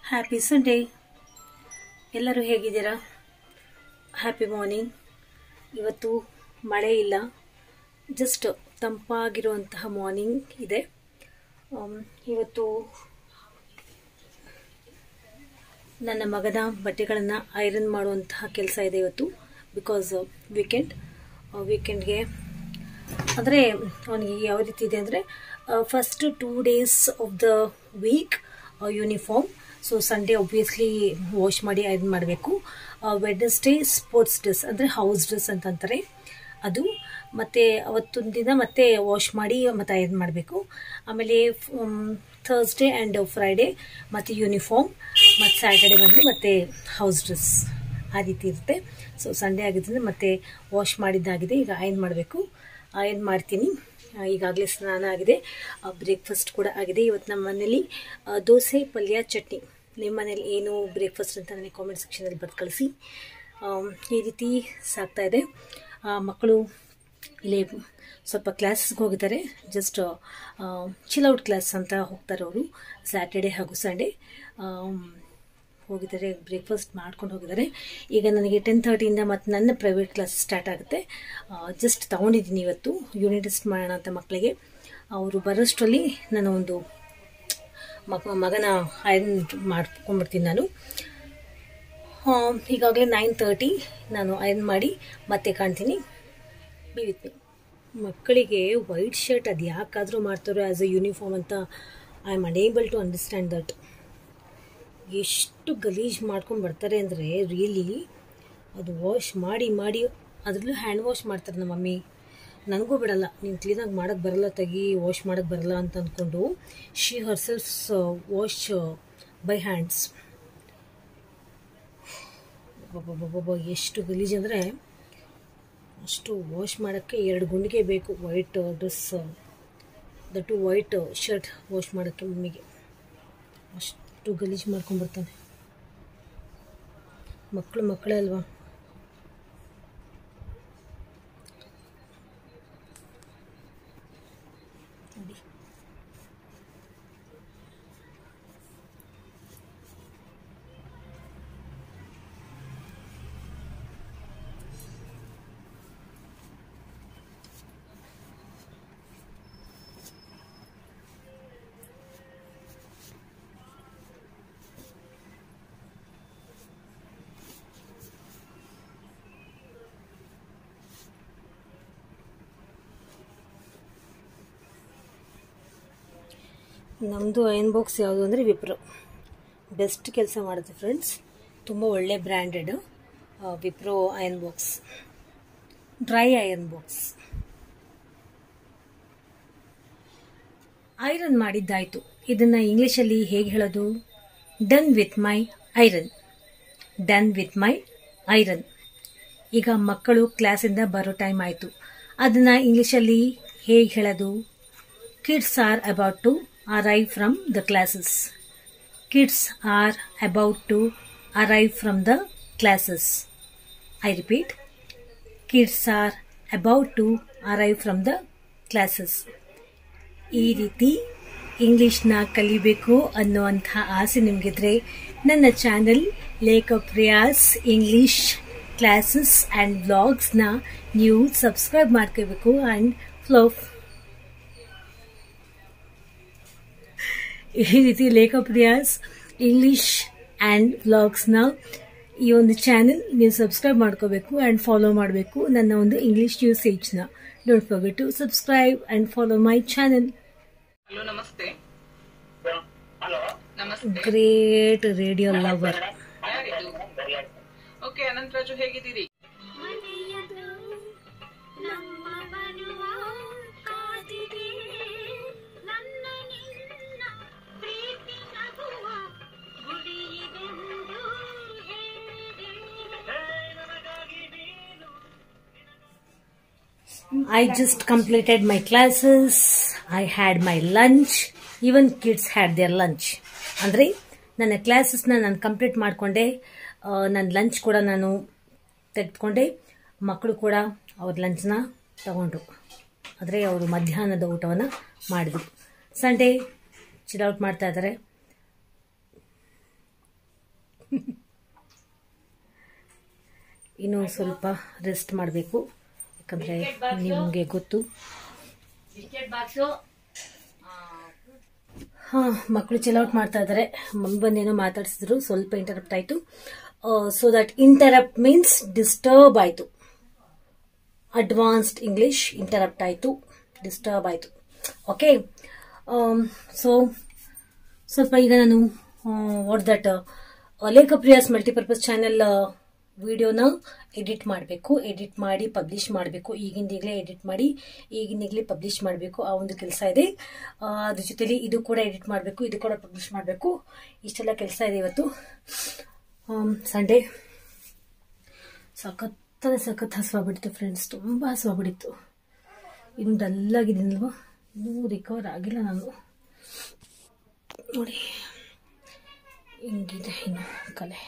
Happy Sunday. ಎಲ್ಲರೂ ಹೇಗಿದ್ದೀರಾ? Happy morning. ಇವತ್ತು ಮಳೆ ಇಲ್ಲ, ಜಸ್ಟ್ ತಂಪಾಗಿರುವಂತಹ ಮಾರ್ನಿಂಗ್ ಇದೆ. ಇವತ್ತು ನನ್ನ ಮಗನ ಬಟ್ಟೆಗಳನ್ನು ಐರನ್ ಮಾಡುವಂತಹ ಕೆಲಸ ಇದೆ ಇವತ್ತು. ಬಿಕಾಸ್ ವೀಕೆಂಡ್ಗೆ ಅಂದರೆ ಅವನಿಗೆ ಯಾವ ರೀತಿ ಇದೆ ಅಂದರೆ first 2 days of the week uniform. So Sunday obviously wash ಮಾಡಿ ಐರನ್ ಮಾಡಬೇಕು. ವೆಡ್ನೆಸ್ಡೇ ಸ್ಪೋರ್ಟ್ಸ್ ಡ್ರೆಸ್ ಅಂದರೆ ಹೌಸ್ ಡ್ರೆಸ್ ಅಂತ ಅಂತಾರೆ ಅದು, ಮತ್ತು ಅವತ್ತೊಂದು ದಿನ ಮತ್ತೆ ವಾಶ್ ಮಾಡಿ ಮತ್ತೆ ಐರನ್ ಮಾಡಬೇಕು. ಆಮೇಲೆ ಥರ್ಸ್ಡೇ ಆ್ಯಂಡ್ ಫ್ರೈಡೇ ಮತ್ತು ಯೂನಿಫಾರ್ಮ್, ಮತ್ತು ಸ್ಯಾಟರ್ಡೆ ಬಂದು ಮತ್ತೆ ಹೌಸ್ ಡ್ರೆಸ್, ಆ ರೀತಿ ಇರುತ್ತೆ. ಸೊ ಸಂಡೇ ಆಗಿದ್ದರಿಂದ ಮತ್ತೆ ವಾಶ್ ಮಾಡಿದ್ದಾಗಿದೆ, ಈಗ ಐರನ್ ಮಾಡಬೇಕು. ಐರನ್ ಮಾಡ್ತೀನಿ. ಈಗಾಗಲೇ ಸ್ನಾನ ಆಗಿದೆ, ಬ್ರೇಕ್ಫಾಸ್ಟ್ ಕೂಡ ಆಗಿದೆ. ಇವತ್ತು ನಮ್ಮ ಮನೇಲಿ ದೋಸೆ, ಪಲ್ಯ, ಚಟ್ನಿ. ನಿಮ್ಮ ಮನೇಲಿ ಏನು ಬ್ರೇಕ್ಫಾಸ್ಟ್ ಅಂತ ನನಗೆ ಕಾಮೆಂಟ್ ಸೆಕ್ಷನಲ್ಲಿ ಬರೆದು ಕಳಿಸಿ. ಈ ರೀತಿ ಸಾಗ್ತಾ ಇದೆ. ಮಕ್ಕಳು ಇಲ್ಲಿ ಸ್ವಲ್ಪ ಕ್ಲಾಸಸ್ಗೆ ಹೋಗಿದ್ದಾರೆ. ಜಸ್ಟ್ ಚಿಲ್ ಔಟ್ ಕ್ಲಾಸ್ ಅಂತ ಹೋಗ್ತಾರೆ ಅವರು, ಸ್ಯಾಟರ್ಡೆ ಹಾಗೂ ಸಂಡೇ ಹೋಗಿದ್ದಾರೆ. ಬ್ರೇಕ್ಫಾಸ್ಟ್ ಮಾಡ್ಕೊಂಡು ಹೋಗಿದ್ದಾರೆ. ಈಗ ನನಗೆ 10:30 ಮತ್ತು ನನ್ನ ಪ್ರೈವೇಟ್ ಕ್ಲಾಸ್ ಸ್ಟಾರ್ಟ್ ಆಗುತ್ತೆ. ಜಸ್ಟ್ ತೊಗೊಂಡಿದ್ದೀನಿ ಇವತ್ತು ಯೂನಿಟ್ ಟೆಸ್ಟ್ ಮಾಡೋಣ ಅಂತ ಮಕ್ಕಳಿಗೆ. ಅವರು ಬರೋಷ್ಟರಲ್ಲಿ ನಾನು ಒಂದು ಮಗನ ಐರನ್ ಮಾಡ್ಕೊಂಡ್ಬಿಡ್ತೀನಿ ನಾನು. ಈಗಾಗಲೇ 9:30 ನಾನು ಐರನ್ ಮಾಡಿ ಮತ್ತೆ ಕಾಣ್ತೀನಿ. Be with me. ಮಕ್ಕಳಿಗೆ ವೈಟ್ ಶರ್ಟ್ ಅದು ಯಾಕಾದರೂ ಮಾಡ್ತಾರೋ ಆ್ಯಸ್ ಅ ಯೂನಿಫಾರ್ಮ್ ಅಂತ I am unable to understand that. ಎಷ್ಟು ಗಲೀಜು ಮಾಡ್ಕೊಂಡು ಬರ್ತಾರೆ ಅಂದರೆ ರಿಯಲಿ ಅದು ವಾಶ್ ಮಾಡಿ ಅದರಲ್ಲೂ ಹ್ಯಾಂಡ್ ವಾಶ್ ಮಾಡ್ತಾರೆ ನಮ್ಮ ಮಮ್ಮಿ. ನನಗೂ ಬಿಡಲ್ಲ, ನೀನು ಕ್ಲೀನಾಗಿ ಮಾಡೋಕ್ಕೆ ಬರಲ್ಲ, ತೆಗಿ, ವಾಶ್ ಮಾಡೋಕ್ಕೆ ಬರಲ್ಲ ಅಂತ ಅಂದ್ಕೊಂಡು she herself wash by hands. ಎಷ್ಟು ಗಲೀಜು ಅಂದರೆ ಅಷ್ಟು ವಾಶ್ ಮಾಡೋಕ್ಕೆ 2 ಗುಂಡಿಗೆ ಬೇಕು. White dress, that white shirt wash ಮಾಡೋಕ್ಕೆ ಮಮ್ಮಿಗೆ ಅಷ್ಟು ಗಲೀಜು ಮಾಡ್ಕೊಂಡ್ಬರ್ತಾನೆ. ಮಕ್ಕಳೇ ಅಲ್ವಾ. ನೋಡಿ, ನಮ್ಮದು ಅಯನ್ ಬಾಕ್ಸ್ ಯಾವುದು ಅಂದರೆ ವಿಪ್ರೋ. ಬೆಸ್ಟ್ ಕೆಲಸ ಮಾಡುತ್ತೆ ಫ್ರೆಂಡ್ಸ್, ತುಂಬ ಒಳ್ಳೆ branded Wipro iron box, dry iron box. Iron ಮಾಡಿದ್ದಾಯಿತು. ಇದನ್ನು ಇಂಗ್ಲೀಷಲ್ಲಿ ಹೇಗೆ ಹೇಳೋದು? Done with my iron. Done with my iron. ಈಗ ಮಕ್ಕಳು ಕ್ಲಾಸಿಂದ ಬರೋ ಟೈಮ್ ಆಯಿತು. ಅದನ್ನು ಇಂಗ್ಲೀಷಲ್ಲಿ ಹೇಗೆ ಹೇಳೋದು? Kids are about to arrive from the classes. Kids are about to arrive from the classes. I repeat, kids are about to arrive from the classes. ಈ ರೀತಿ ಇಂಗ್ಲಿಷ್ನ ಕಲಿಬೇಕು ಅನ್ನುವಂಥ ಆಸೆ ನಿಮಗಿದ್ರೆ ನನ್ನ channel Lekhapriya's English classes and ವ್ಲಾಗ್ಸ್ನ ನೀವು ಸಬ್ಸ್ಕ್ರೈಬ್ ಮಾಡ್ಕೋಬೇಕು. ಆ್ಯಂಡ್ ಈ ರೀತಿ ಲೇಖಪ್ರಿಯಾಸ್ ಇಂಗ್ಲಿಷ್ ಆ್ಯಂಡ್ ವ್ಲಾಗ್ಸ್ನ ಈ ಒಂದು ಚಾನೆಲ್ ನೀವು ಸಬ್ಸ್ಕ್ರೈಬ್ ಮಾಡ್ಕೋಬೇಕು ಆ್ಯಂಡ್ ಫಾಲೋ ಮಾಡಬೇಕು ನನ್ನ ಒಂದು ಇಂಗ್ಲಿಷ್ ಯೂಸೇಜ್ನ. Don't forget to subscribe and follow my channel. Hello, ನಮಸ್ತೆ. Great radio lover. ಯಾರಿದು? ಓಕೆ, ಅನಂತರಾಜು ಹೇಗಿದ್ದೀರಿ? I just completed my classes. I had my lunch. Even kids had their lunch. ಅಂದರೆ ನನ್ನ ಕ್ಲಾಸಸ್ನ ನಾನು ಕಂಪ್ಲೀಟ್ ಮಾಡಿಕೊಂಡೆ, ನನ್ನ ಲಂಚ್ ಕೂಡ ನಾನು ತೆಗೆದುಕೊಂಡೆ. ಮಕ್ಕಳು ಕೂಡ ಅವ್ರ ಲಂಚ್ನ ತಗೊಂಡ್ರು, ಆದರೆ ಅವರು ಮಧ್ಯಾಹ್ನದ ಊಟವನ್ನು ಮಾಡಿದ್ರು. ಸಂಡೇ ಚಿಲ್ ಔಟ್ ಮಾಡ್ತಾ ಇದ್ದಾರೆ. ಇನ್ನೂ ಸ್ವಲ್ಪ ರೆಸ್ಟ್ ಮಾಡಬೇಕು, ಯಾಕಂದರೆ ನಿಮಗೆ ಗೊತ್ತು. ಹಾಂ, ಮಕ್ಕಳು ಚಿಲ್ಔಟ್ ಮಾಡ್ತಾ ಇದ್ದಾರೆ. ಮಮ್ಮಿ ಬಂದೇನೋ ಮಾತಾಡ್ಸಿದ್ರು, ಸ್ವಲ್ಪ ಇಂಟರಪ್ಟ್ ಆಯಿತು. So that interrupt means disturb ಆಯಿತು. ಅಡ್ವಾನ್ಸ್ಡ್ ಇಂಗ್ಲಿಷ್ ಇಂಟರಪ್ಟ್ ಆಯಿತು, ಡಿಸ್ಟರ್ಬ್ ಆಯಿತು. ಓಕೆ, ಸೊ ಸ್ವಲ್ಪ ಈಗ ನಾನು ವಾಟ್ ದಟ್ ಲೇಖಪ್ರಿಯಾಸ್ ಮಲ್ಟಿಪರ್ಪಸ್ ಚಾನೆಲ್ ವಿಡಿಯೋನ ಎಡಿಟ್ ಮಾಡಬೇಕು. ಎಡಿಟ್ ಮಾಡಿ ಪಬ್ಲಿಷ್ ಮಾಡಬೇಕು. ಈಗಿಂದೀಗಲೇ ಎಡಿಟ್ ಮಾಡಿ ಈಗಿಂದೀಗಲೇ ಪಬ್ಲಿಷ್ ಮಾಡಬೇಕು. ಆ ಒಂದು ಕೆಲಸ ಇದೆ. ಅದ್ರ ಜೊತೆಲಿ ಇದು ಕೂಡ ಎಡಿಟ್ ಮಾಡಬೇಕು, ಇದು ಕೂಡ ಪಬ್ಲಿಷ್ ಮಾಡಬೇಕು. ಇಷ್ಟೆಲ್ಲ ಕೆಲಸ ಇದೆ ಇವತ್ತು. ಸಂಡೇ ಸಖತ್ ಹಸುವಾಗ್ಬಿಡ್ತು ಫ್ರೆಂಡ್ಸ್, ತುಂಬ ಹಸುವಾಗ್ಬಿಡಿತ್ತು. ಇನ್ನು ಡಲ್ಲಾಗಿದ್ದೀನಲ್ವ, ಇನ್ನೂ ರಿಕವರ್ ಆಗಿಲ್ಲ ನಾನು. ನೋಡಿ ಹಿಂಗಿದೆ ಇನ್ನು ಕಲೆ.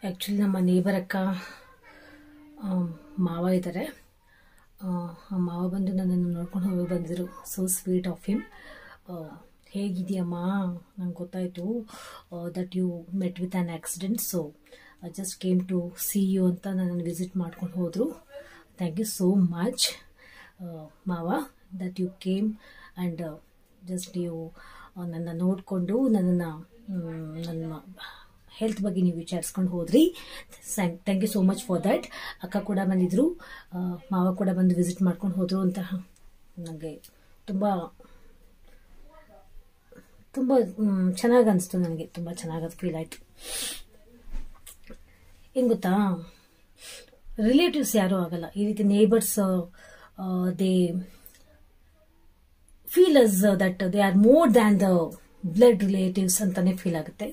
ಆ್ಯಕ್ಚುಲಿ ನಮ್ಮ ನೇಬರ್ ಅಕ್ಕ ಮಾವ ಇದ್ದಾರೆ. ಆ ಮಾವ ಬಂದು ನನ್ನನ್ನು ನೋಡ್ಕೊಂಡು ಹೋಗಿ ಬಂದಿದ್ರು. So sweet of him. ಹೇಗಿದೆಯಮ್ಮ, ನಂಗೆ ಗೊತ್ತಾಯಿತು that you met with an accident, so I just came to see you ಅಂತ ನನ್ನನ್ನು ವಿಸಿಟ್ ಮಾಡ್ಕೊಂಡು ಹೋದರು. ಥ್ಯಾಂಕ್ ಯು ಸೋ ಮಚ್ ಮಾವ that you came and just ನೀವು ನನ್ನ ನೋಡಿಕೊಂಡು ನನ್ನ ಹೆಲ್ತ್ ಬಗ್ಗೆ ನೀವು ವಿಚಾರಿಸ್ಕೊಂಡು ಹೋದ್ರಿ. Thank you so much for that. ಅಕ್ಕ ಕೂಡ ಬಂದಿದ್ರು, ಮಾವ ಕೂಡ ಬಂದು ವಿಸಿಟ್ ಮಾಡ್ಕೊಂಡು ಹೋದರು ಅಂತ ನನಗೆ ತುಂಬ ತುಂಬ ಚೆನ್ನಾಗಿ ಅನಿಸ್ತು. ನನಗೆ ತುಂಬ ಚೆನ್ನಾಗಿ ಫೀಲ್ ಆಯಿತು. ಏನು ಗೊತ್ತಾ, ರಿಲೇಟಿವ್ಸ್ ಯಾರೂ ಆಗಲ್ಲ ಈ ರೀತಿ. Neighbours they feel as that they are more than the blood relatives ಅಂತಾನೆ ಫೀಲ್ ಆಗುತ್ತೆ.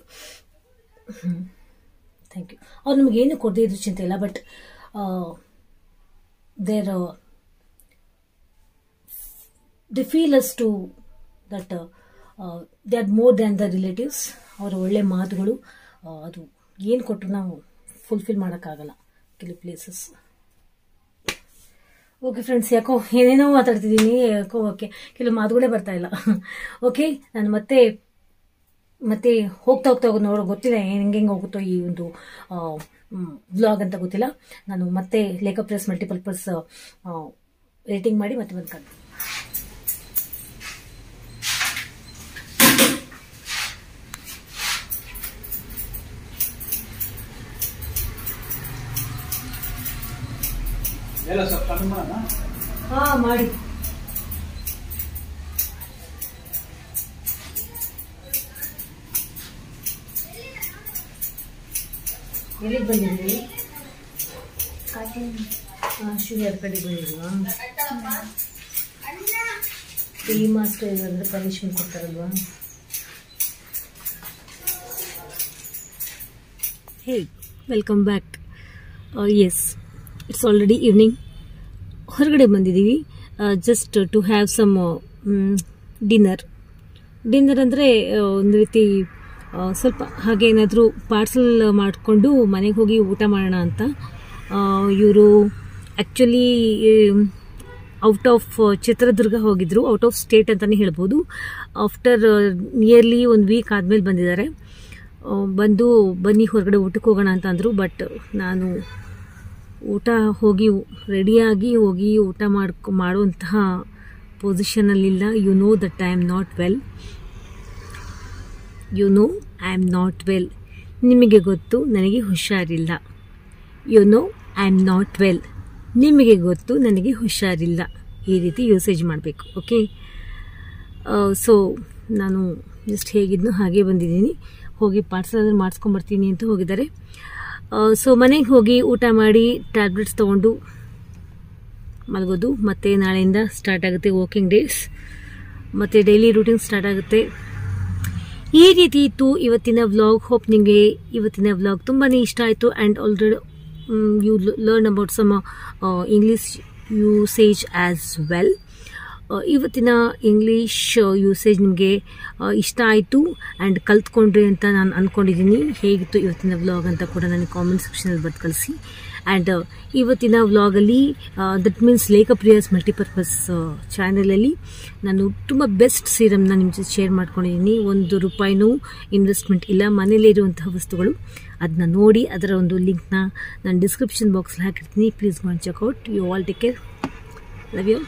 Thank you. ಅವ್ರು ನಮಗೇನು ಕೊಡದೇ ಇದ್ರು ಚಿಂತೆ ಇಲ್ಲ, but they feel as to that they are more than the relatives. ಅವರ ಒಳ್ಳೆ ಮಾತುಗಳು ಅದು ಏನು ಕೊಟ್ಟರು ನಾವು ಫುಲ್ಫಿಲ್ ಮಾಡೋಕ್ಕಾಗಲ್ಲ ಕೆಲವು ಪ್ಲೇಸಸ್. ಓಕೆ ಫ್ರೆಂಡ್ಸ್, ಯಾಕೋ ಏನೇನೋ ಮಾತಾಡ್ತಿದ್ದೀನಿ, ಯಾಕೋ ಓಕೆ ಕೆಲವು ಮಾತುಗಳೇ ಬರ್ತಾ ಇಲ್ಲ. ಓಕೆ, ನಾನು ಮತ್ತೆ ಹೋಗ್ತಾ ಗೊತ್ತಿಲ್ಲ ಹೆಂಗೆ ಹೋಗುತ್ತೋ ಈ ಒಂದು ವ್ಲಾಗ್ ಅಂತ ಗೊತ್ತಿಲ್ಲ. ನಾನು ಮತ್ತೆ ಲೇಖಪ್ರಿಯಾಸ್ ಮಲ್ಟಿಪರ್ಪಸ್ ಎಡಿಟಿಂಗ್ ಮಾಡಿ ಮತ್ತೆ ಬಂದ್ಕೊಂಡು ಮಾಡಿ. ಎಲ್ಲಿಗೆ ಬಂದಿದ್ವಿ? ಶ್ರೀಯರ್ ಕಡೆಗೆ ಬಂದಿದ್ವಾ? ಟೀ ಮಾಸ್ಟರ್ ಅಂದರೆ ಪನಿಷ್ಮೆಂಟ್ ಕೊಡ್ತಾರಲ್ವಾ? Hey, welcome back. Yes, it's already evening. ಹೊರಗಡೆ ಬಂದಿದ್ದೀವಿ just to have some dinner ಅಂದರೆ ಒಂದು ರೀತಿ ಸ್ವಲ್ಪ ಹಾಗೆ ಏನಾದರೂ ಪಾರ್ಸಲ್ ಮಾಡಿಕೊಂಡು ಮನೆಗೆ ಹೋಗಿ ಊಟ ಮಾಡೋಣ ಅಂತ. ಇವರು ಆ್ಯಕ್ಚುಲಿ ಔಟ್ ಆಫ್ ಚಿತ್ರದುರ್ಗ ಹೋಗಿದ್ರು, ಔಟ್ ಆಫ್ ಸ್ಟೇಟ್ ಅಂತಲೇ ಹೇಳ್ಬೋದು. ಆಫ್ಟರ್ ನಿಯರ್ಲಿ ಒಂದು ವೀಕ್ ಆದಮೇಲೆ ಬಂದಿದ್ದಾರೆ. ಬನ್ನಿ ಹೊರಗಡೆ ಊಟಕ್ಕೆ ಹೋಗೋಣ ಅಂತ ಅಂದರು. ಬಟ್ ನಾನು ರೆಡಿಯಾಗಿ ಹೋಗಿ ಊಟ ಮಾಡುವಂತಹ ಪೊಸಿಷನಲ್ಲಿಲ್ಲ. You know that I am not well. ನಿಮಗೆ ಗೊತ್ತು ನನಗೆ ಹುಷಾರಿಲ್ಲ. ನಿಮಗೆ ಗೊತ್ತು ನನಗೆ ಹುಷಾರಿಲ್ಲ. ಈ ರೀತಿ ಯೂಸೇಜ್ ಮಾಡಬೇಕು. ಓಕೆ, ಸೊ ನಾನು ಜಸ್ಟ್ ಹೇಗಿದ್ನೋ ಹಾಗೆ ಬಂದಿದ್ದೀನಿ. ಹೋಗಿ ಪಾರ್ಸಲ್ ಆದರೂ ಮಾಡಿಸ್ಕೊಂಬರ್ತೀನಿ ಅಂತ ಹೋಗಿದ್ದಾರೆ. ಸೊ ಮನೆಗೆ ಹೋಗಿ ಊಟ ಮಾಡಿ ಟ್ಯಾಬ್ಲೆಟ್ಸ್ ತೊಗೊಂಡು ಮಲಗೋದು. ಮತ್ತು ನಾಳೆಯಿಂದ ಸ್ಟಾರ್ಟ್ ಆಗುತ್ತೆ ವಾಕಿಂಗ್ ಡೇಸ್, ಮತ್ತು ಡೈಲಿ ರೂಟೀನ್ ಸ್ಟಾರ್ಟ್ ಆಗುತ್ತೆ. ಈ ರೀತಿ ಇತ್ತು ಇವತ್ತಿನ ವ್ಲಾಗ್. ಹೋಪ್ ನಿಮಗೆ ಇವತ್ತಿನ ವ್ಲಾಗ್ ತುಂಬಾ ಇಷ್ಟ ಆಯಿತು. And already you learn about some English usage as well. ಇವತ್ತಿನ ಇಂಗ್ಲೀಷ್ ಯೂಸೇಜ್ ನಿಮಗೆ ಇಷ್ಟ ಆಯಿತು ಆ್ಯಂಡ್ ಕಲ್ತ್ಕೊಂಡ್ರಿ ಅಂತ ನಾನು ಅಂದ್ಕೊಂಡಿದ್ದೀನಿ. ಹೇಗಿತ್ತು ಇವತ್ತಿನ ವ್ಲಾಗ್ ಅಂತ ಕೂಡ ನನಗೆ ಕಾಮೆಂಟ್ ಸೆಕ್ಷನಲ್ಲಿ ಬರೆದು ಕಳಿಸಿ. ಆ್ಯಂಡ್ ಇವತ್ತಿನ ವ್ಲಾಗಲ್ಲಿ ದಟ್ ಮೀನ್ಸ್ ಲೇಖಪ್ರಿಯಾಸ್ ಮಲ್ಟಿಪರ್ಪಸ್ ಚಾನಲಲ್ಲಿ ನಾನು ತುಂಬ ಬೆಸ್ಟ್ ಸೀರಮ್ನ ನಿಮ್ಮ ಜೊತೆ ಶೇರ್ ಮಾಡ್ಕೊಂಡಿದ್ದೀನಿ. ₹1 ಇನ್ವೆಸ್ಟ್ಮೆಂಟ್ ಇಲ್ಲ, ಮನೇಲೇ ಇರುವಂತಹ ವಸ್ತುಗಳು. ಅದನ್ನ ನೋಡಿ ಅದರ ಒಂದು ಲಿಂಕ್ನ ನಾನು ಡಿಸ್ಕ್ರಿಪ್ಷನ್ ಬಾಕ್ಸಲ್ಲಿ ಹಾಕಿರ್ತೀನಿ. Please go and check out. You all take care. Love you.